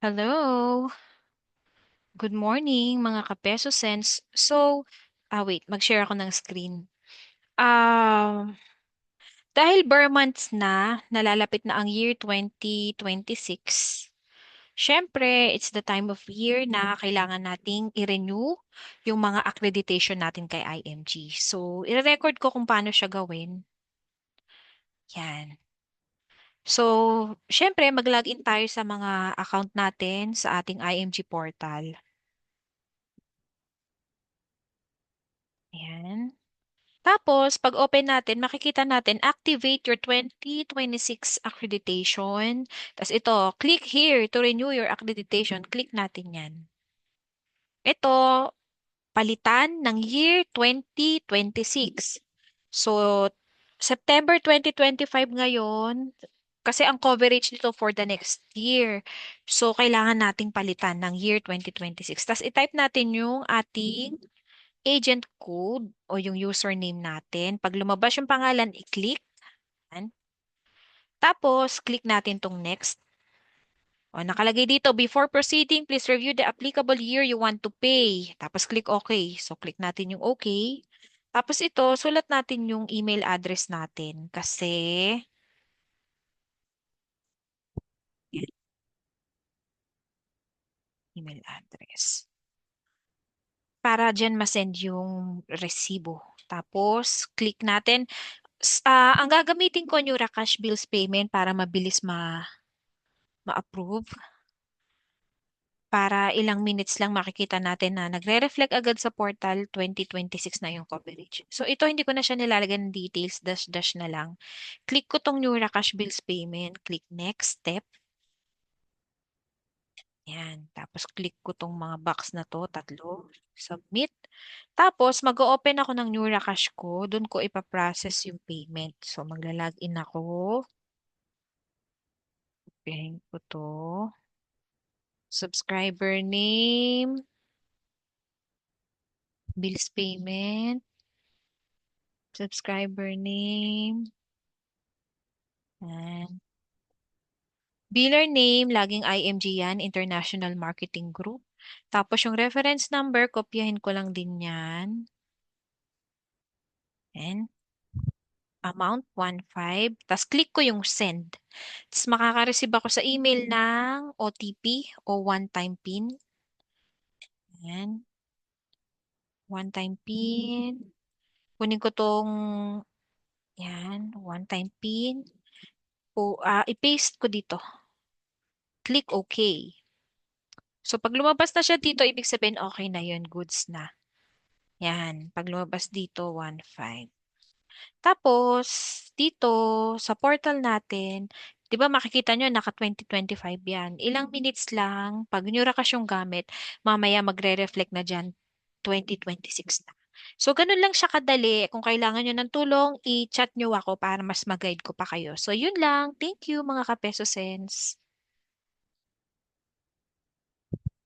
Hello. Good morning, mga kapeso sense. Wait, mag-share ako ng screen. Dahil bare months na, nalalapit na ang year 2026, syempre, it's the time of year na kailangan nating i-renew yung mga accreditation natin kay IMG. So, i-record ko kung paano siya gawin. Yan. So, syempre, mag-login tayo sa mga account natin sa ating IMG portal. Yan. Tapos, pag open natin, makikita natin, activate your 2026 accreditation. Tapos ito, click here to renew your accreditation. Click natin yan. Ito, palitan ng year 2026. So, September 2025 ngayon, kasi ang coverage nito for the next year. So, kailangan nating palitan ng year 2026. Tapos, i-type natin yung ating agent code o yung username natin. Pag lumabas yung pangalan, i-click. Yan. Tapos, click natin tong next. O, nakalagay dito, before proceeding, please review the applicable year you want to pay. Tapos, click OK. So, click natin yung OK. Tapos ito, sulat natin yung email address natin kasi yan, email address. Para dyan masend yung resibo. Tapos, click natin. Ang gagamitin ko, Nura Cash Bills Payment para mabilis ma-approve. Para ilang minutes lang makikita natin na nagre-reflect agad sa portal 2026 na yung coverage. So ito hindi ko na siya nilalagyan ng details, dash na lang. Click ko tong Nura Cash Bills Payment, click next step. Yan. Tapos click ko tong mga box na to, tatlo. Submit. Tapos mag-open ako ng Nura Cash ko. Doon ko ipaprocess yung payment. So magla-login ako. Open ko to. Subscriber name. Bills payment. Subscriber name. Yan. Biller name, laging IMG yan, International Marketing Group. Tapos yung reference number, kopyahin ko lang din yan. And amount 1.5. Tapos click ko yung send. Tapos makaka-receive ako sa email ng OTP o one-time PIN. Yan. One-time PIN. Kunin ko tong, yan, one-time PIN. I-paste ko dito. Click OK. So, pag lumabas na siya dito, ibig sabihin okay na yun, goods na. Yan, pag lumabas dito, 1.5. Tapos, dito, sa portal natin, di ba makikita nyo, naka 2025 yan. Ilang minutes lang, pag nyo rakas yung gamit, mamaya magre-reflect na dyan, 2026 na. So, ganun lang siya kadali. Kung kailangan nyo ng tulong, i-chat nyo ako para mas mag-guide ko pa kayo. So, yun lang. Thank you, mga kapeso sense.